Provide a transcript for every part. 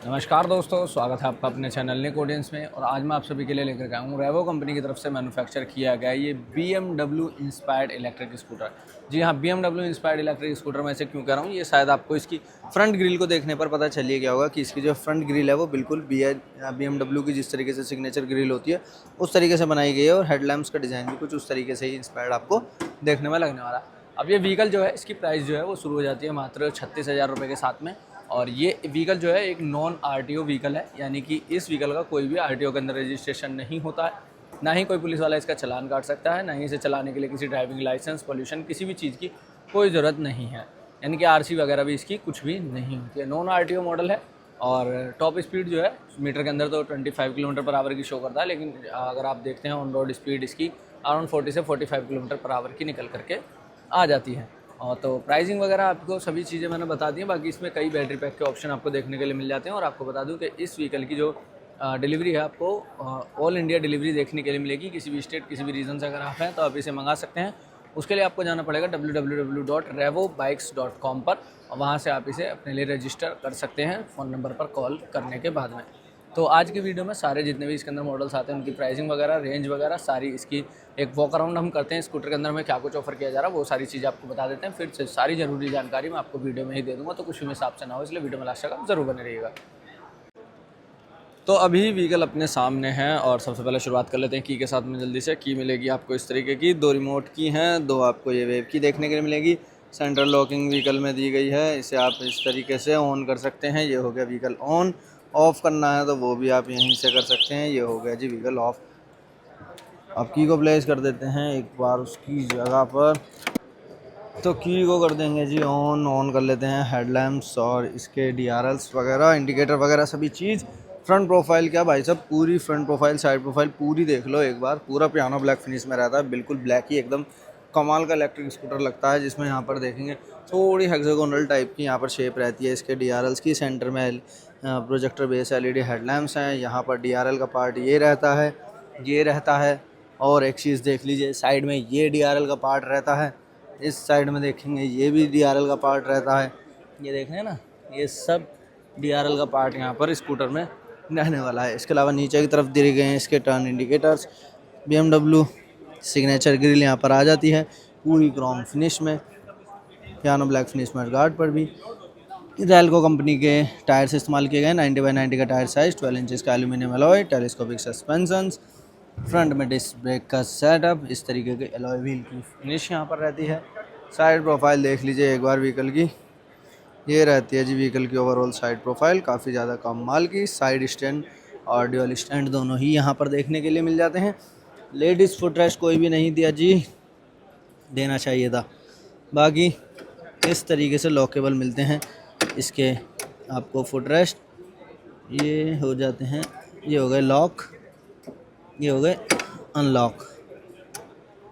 नमस्कार दोस्तों, स्वागत है आपका अपने चैनल निक ऑडियंस में। और आज मैं आप सभी के लिए लेकर के आया हूँ रेवो कंपनी की तरफ से मैन्युफैक्चर किया गया ये BMW इंस्पायर्ड इलेक्ट्रिक स्कूटर। जी हाँ, BMW इंस्पायर्ड इलेक्ट्रिक स्कूटर मैं इसे क्यों कह रहा हूँ, ये शायद आपको इसकी फ्रंट ग्रिल को देखने पर पता चलिए गया होगा कि इसकी जो फ्रंट ग्रिल है वो बिल्कुल BMW की जिस तरीके से सिग्नेचर ग्रिल होती है उस तरीके से बनाई गई है, और हेडलैम्प्स का डिज़ाइन भी कुछ उस तरीके से ही इंस्पायर्ड आपको देखने में लगने वाला है। अब ये व्हीकल जो है, इसकी प्राइस जो है वो शुरू हो जाती है मात्र 36,000 रुपये के साथ में। और ये व्हीकल जो है एक नॉन RTO व्हीकल है, यानी कि इस व्हीकल का कोई भी RTO के अंदर रजिस्ट्रेशन नहीं होता है, ना ही कोई पुलिस वाला इसका चालान काट सकता है, ना ही इसे चलाने के लिए किसी ड्राइविंग लाइसेंस, पोल्यूशन, किसी भी चीज़ की कोई ज़रूरत नहीं है। यानी कि RC वगैरह भी इसकी कुछ भी नहीं होती है। नॉन RTO मॉडल है। और टॉप स्पीड जो है मीटर के अंदर तो 25 किलोमीटर पर आवर की शो करता है, लेकिन अगर आप देखते हैं ऑन रोड स्पीड इसकी अराउंड 40 से 45 किलोमीटर पर आवर की निकल करके आ जाती है। और तो प्राइसिंग वगैरह आपको सभी चीज़ें मैंने बता दी हैं। बाकी इसमें कई बैटरी पैक के ऑप्शन आपको देखने के लिए मिल जाते हैं। और आपको बता दूं कि इस व्हीकल की जो डिलीवरी है, आपको ऑल इंडिया डिलीवरी देखने के लिए मिलेगी। किसी भी स्टेट, किसी भी रीजन से अगर आप हैं तो आप इसे मंगा सकते हैं। उसके लिए आपको जाना पड़ेगा www.revobikes.com पर, और वहाँ से आप इसे अपने लिए रजिस्टर कर सकते हैं फ़ोन नंबर पर कॉल करने के बाद में। तो आज की वीडियो में सारे जितने भी इसके अंदर मॉडल्स आते हैं उनकी प्राइसिंग वगैरह, रेंज वगैरह सारी, इसकी एक वॉक अराउंड हम करते हैं स्कूटर के अंदर में क्या कुछ ऑफर किया जा रहा है वो सारी चीज़ें आपको बता देते हैं। फिर से सारी ज़रूरी जानकारी मैं आपको वीडियो में ही दे दूँगा, तो कुछ भी हिसाब से ना हो, इसलिए वीडियो में लास्ट तक ज़रूर बने रहिएगा। तो अभी व्हीकल अपने सामने है, और सबसे पहले शुरुआत कर लेते हैं की के साथ में। जल्दी से की मिलेगी आपको इस तरीके की, 2 रिमोट की हैं, 2 आपको ये वेव की देखने के लिए मिलेगी। सेंट्रल लॉकिंग व्हीकल में दी गई है, इसे आप इस तरीके से ऑन कर सकते हैं। ये हो गया व्हीकल ऑन। ऑफ़ करना है तो वो भी आप यहीं से कर सकते हैं। ये हो गया जी व्हीकल ऑफ। अब की को प्लेस कर देते हैं एक बार उसकी जगह पर, तो की को कर देंगे जी ऑन कर लेते हैं हेडलैम्प्स और इसके DRLs वगैरह, इंडिकेटर वगैरह सभी चीज़। फ्रंट प्रोफाइल क्या भाई साहब, पूरी फ्रंट प्रोफाइल, साइड प्रोफाइल पूरी देख लो एक बार। पूरा पियानो ब्लैक फिनिश में रहता है, बिल्कुल ब्लैक ही एकदम कमाल का इलेक्ट्रिक स्कूटर लगता है। जिसमें यहाँ पर देखेंगे थोड़ी हेक्सागोनल टाइप की यहाँ पर शेप रहती है इसके DRLs की। सेंटर में प्रोजेक्टर बेस LED हेडलैम्प्स हैं। यहाँ पर DRL का पार्ट ये रहता है। और एक चीज़ देख लीजिए, साइड में ये DRL का पार्ट रहता है। इस साइड में देखेंगे ये भी DRL का पार्ट रहता है। ये देख रहे हैं ना, ये सब DRL का पार्ट यहाँ पर स्कूटर में रहने वाला है। इसके अलावा नीचे की तरफ दिए गए हैं इसके turn indicators. BMW signature grill यहाँ पर आ जाती है पूरी क्रोम फिनिश में, पियानो ब्लैक फिनिश में गार्ड पर भी। रैल्को कंपनी के टायर्स इस्तेमाल किए गए, 90/90 का टायर साइज, 12 इंचज़ का aluminium alloy, telescopic suspensions, front में डिस्क ब्रेक का सेटअप, इस तरीके के अलॉय व्हील की फिनिश यहाँ पर रहती है। साइड प्रोफाइल देख लीजिए एक बार व्हीकल की, ये रहती है जी व्हीकल की ओवरऑल साइड प्रोफाइल, काफ़ी ज़्यादा कम माल की। साइड स्टैंड और ड्यूअल स्टैंड दोनों ही यहाँ पर देखने के लिए मिल जाते हैं। लेडीज़ फुट रेस्ट कोई भी नहीं दिया जी, देना चाहिए था। बाकी इस तरीके से लॉकेबल मिलते हैं इसके आपको फुट रेस्ट। ये हो जाते हैं, ये हो गए लॉक, ये हो गए अनलॉक,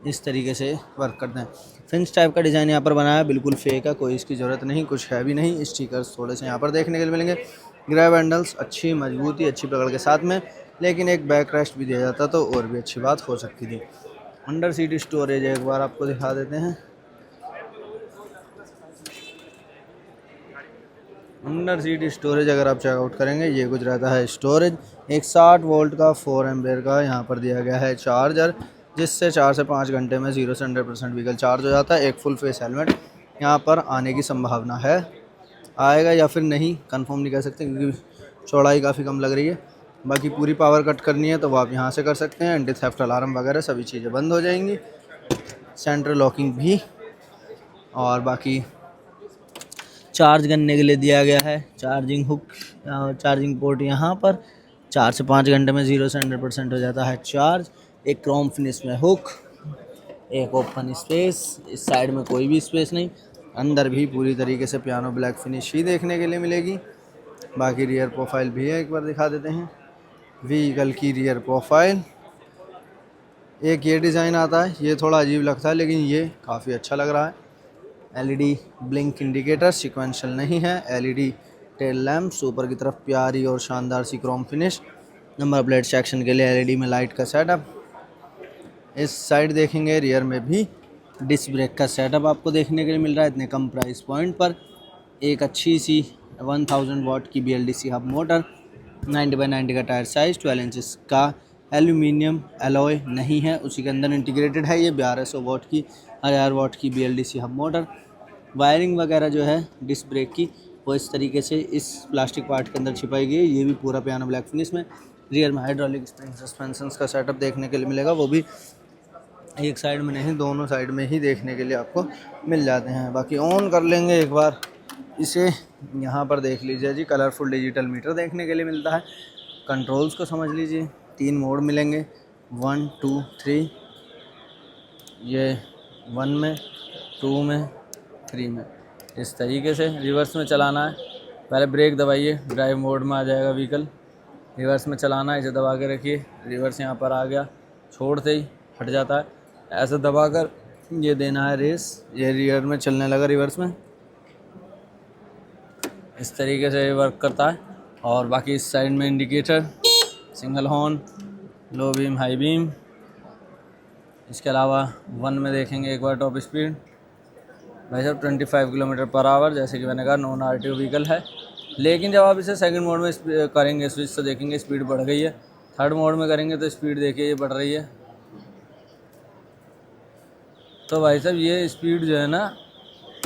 इस तरीके से वर्क करते हैं। फिंच टाइप का डिज़ाइन यहाँ पर बनाया है, बिल्कुल फेक है, कोई इसकी ज़रूरत नहीं, कुछ है भी नहीं। स्टिकर्स थोड़े से यहाँ पर देखने के लिए मिलेंगे। ग्रैब हैंडल्स अच्छी मजबूती, अच्छी पकड़ के साथ में, लेकिन एक बैक रेस्ट भी दिया जाता तो और भी अच्छी बात हो सकती थी। अंडर सीट स्टोरेज एक बार आपको दिखा देते हैं। अंडर सीट स्टोरेज अगर आप चेकआउट करेंगे, ये कुछ रहता है स्टोरेज। एक 60 वोल्ट का 4 एम्पेयर का यहाँ पर दिया गया है चार्जर, जिससे 4 से 5 घंटे में 0 से 100% व्हीकल चार्ज हो जाता है। एक फुल फेस हेलमेट यहाँ पर आने की संभावना है, आएगा या फिर नहीं कंफर्म नहीं कर सकते क्योंकि चौड़ाई काफ़ी कम लग रही है। बाकी पूरी पावर कट करनी है तो आप यहाँ से कर सकते हैं। एंटी थेफ्ट अलार्म वगैरह सभी चीज़ें बंद हो जाएंगी, सेंट्रल लॉकिंग भी। और बाकी चार्ज करने के लिए दिया गया है चार्जिंग हुक, चार्जिंग पोर्ट यहाँ पर। 4 से 5 घंटे में 0 से 100% हो जाता है चार्ज। एक क्रोम फिनिश में हुक, एक ओपन स्पेस, इस साइड में कोई भी स्पेस नहीं। अंदर भी पूरी तरीके से पियानो ब्लैक फिनिश ही देखने के लिए मिलेगी। बाकी रियर प्रोफाइल भी है, एक बार दिखा देते हैं व्हीकल की रियर प्रोफाइल। एक ये डिज़ाइन आता है, ये थोड़ा अजीब लगता है लेकिन ये काफ़ी अच्छा लग रहा है। LED ब्लिंक इंडिकेटर सीक्वेंशियल नहीं है, LED टेल लैम्प्स, ऊपर की तरफ प्यारी और शानदार सी chrome finish. Number plate section के लिए LED में लाइट का सेटअप। इस साइड देखेंगे रियर में भी डिस्क ब्रेक का सेटअप आपको देखने के लिए मिल रहा है इतने कम प्राइस पॉइंट पर। एक अच्छी सी 1000 वाट की BLDC हब मोटर, 90x90 का टायर साइज़, 12 इंचज़ का एल्यूमिनियम एलॉय नहीं है, उसी के अंदर इंटीग्रेटेड है। ये 1200 वाट की 1000 वाट की BLDC हब मोटर। वायरिंग वगैरह जो है डिस्क ब्रेक की वो इस तरीके से इस प्लास्टिक पार्ट के अंदर छिपाई गई है। ये भी पूरा पियानो ब्लैक फिनिश में। रियर में हाइड्रोलिक स्प्रिंग सस्पेंशन का सेटअप देखने के लिए मिलेगा, वो भी एक साइड में नहीं, दोनों साइड में ही देखने के लिए आपको मिल जाते हैं। बाकी ऑन कर लेंगे एक बार इसे, यहाँ पर देख लीजिए जी, कलरफुल डिजिटल मीटर देखने के लिए मिलता है। कंट्रोल्स को समझ लीजिए, 3 मोड मिलेंगे, 1 2 3, ये 1 में, 2 में, 3 में। इस तरीके से रिवर्स में चलाना है, पहले ब्रेक दबाइए, ड्राइव मोड में आ जाएगा व्हीकल। रिवर्स में चलाना है, इसे दबा के रखिए, रिवर्स यहाँ पर आ गया, छोड़ते ही हट जाता है। ऐसे दबाकर ये देना है रेस, ये रियर में चलने लगा रिवर्स में, इस तरीके से ये वर्क करता है। और बाकी इस साइड में indicator, single horn, low beam, high beam. इसके अलावा 1 में देखेंगे एक बार टॉप स्पीड, भाई साहब 25 किलोमीटर पर आवर, जैसे कि मैंने कहा नॉन RTO व्हीकल है। लेकिन जब आप इसे सेकंड मोड में करेंगे स्विच तो देखेंगे स्पीड बढ़ गई है। थर्ड मोड में करेंगे तो स्पीड देखिए ये बढ़ रही है। तो भाई साहब ये स्पीड जो है ना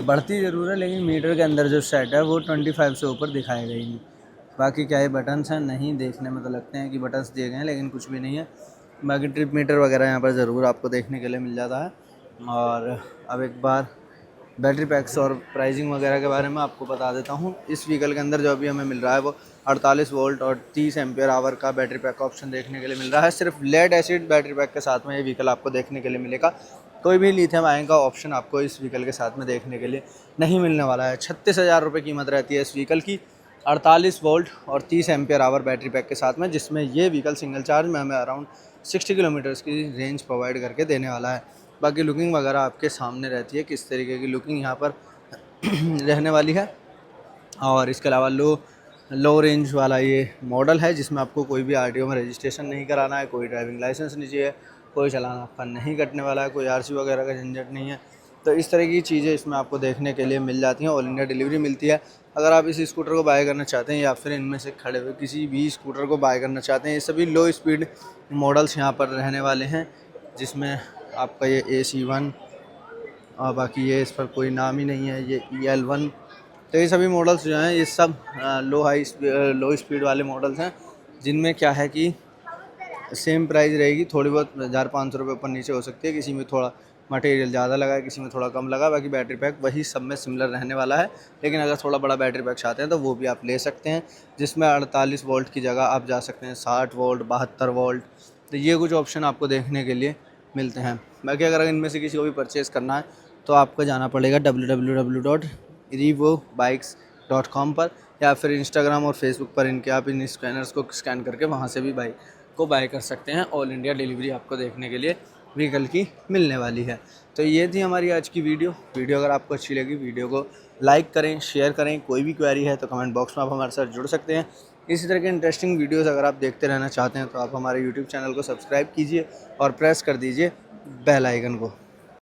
बढ़ती ज़रूर है, लेकिन मीटर के अंदर जो सेट है वो 25 से ऊपर दिखाएगा ही नहीं। बाकी क्या ये बटन्स हैं, नहीं, देखने में तो लगते हैं कि बटन्स दिए गए हैं लेकिन कुछ भी नहीं है। बाकी ट्रिप मीटर वगैरह यहाँ पर ज़रूर आपको देखने के लिए मिल जाता है। और अब एक बार बैटरी पैक्स और प्राइसिंग वगैरह के बारे में आपको बता देता हूँ। इस व्हीकल के अंदर जो अभी हमें मिल रहा है वो 48 वोल्ट और 30 एम्पियर आवर का बैटरी पैक का ऑप्शन देखने के लिए मिल रहा है। सिर्फ लेड एसिड बैटरी पैक के साथ में ये व्हीकल आपको देखने के लिए मिलेगा। कोई भी लिथियम आयन का ऑप्शन आपको इस व्हीकल के साथ में देखने के लिए नहीं मिलने वाला है। 36,000 रुपये कीमत रहती है इस व्हीकल की, 48 वोल्ट और 30 एम्पियर आवर बैटरी पैक के साथ में, जिसमें ये व्हीकल सिंगल चार्ज में हमें अराउंड 60 किलोमीटर्स की रेंज प्रोवाइड करके देने वाला है। बाकी लुकिंग वगैरह आपके सामने रहती है, किस तरीके की लुकिंग यहाँ पर रहने वाली है। और इसके अलावा लो रेंज वाला ये मॉडल है, जिसमें आपको कोई भी RTO में रजिस्ट्रेशन नहीं कराना है, कोई ड्राइविंग लाइसेंस नहीं चाहिए, कोई चालान आपका नहीं कटने वाला है, कोई RC वगैरह का झंझट नहीं है। तो इस तरह की चीज़ें इसमें आपको देखने के लिए मिल जाती हैं। ऑल इंडिया डिलीवरी मिलती है। अगर आप इस स्कूटर को बाय करना चाहते हैं या फिर इनमें से खड़े हुए किसी भी स्कूटर को बाय करना चाहते हैं, ये सभी लो स्पीड मॉडल्स यहाँ पर रहने वाले हैं, जिसमें आपका ये AC1 और बाकी ये इस पर कोई नाम ही नहीं है, ये EL1। तो ये सभी मॉडल्स जो हैं ये सब लो स्पीड वाले मॉडल्स हैं, जिनमें क्या है कि सेम प्राइस रहेगी, थोड़ी बहुत 1500 रुपये ऊपर नीचे हो सकती है। किसी में थोड़ा मटेरियल ज़्यादा लगा है, किसी में थोड़ा कम लगा, बाकी बैटरी पैक वही सब में सिमिलर रहने वाला है। लेकिन अगर थोड़ा बड़ा बैटरी पैक चाहते हैं तो वो भी आप ले सकते हैं, जिसमें 48 वोल्ट की जगह आप जा सकते हैं 60 वोल्ट, 72 वोल्ट। तो ये कुछ ऑप्शन आपको देखने के लिए मिलते हैं। बाकी अगर इनमें से किसी को भी परचेज़ करना है तो आपको जाना पड़ेगा www.revobikes.com पर, या फिर इंस्टाग्राम और फेसबुक पर इनके आप इन स्कैनर्स को स्कैन करके वहाँ से भी बाइक को बाय कर सकते हैं। ऑल इंडिया डिलीवरी आपको देखने के लिए व्हीकल की मिलने वाली है। तो ये थी हमारी आज की वीडियो। अगर आपको अच्छी लगी, वीडियो को लाइक करें, शेयर करें। कोई भी क्वेरी है तो कमेंट बॉक्स में आप हमारे साथ जुड़ सकते हैं। इसी तरह के इंटरेस्टिंग वीडियोस अगर आप देखते रहना चाहते हैं तो आप हमारे यूट्यूब चैनल को सब्सक्राइब कीजिए और प्रेस कर दीजिए बेल आइकन को।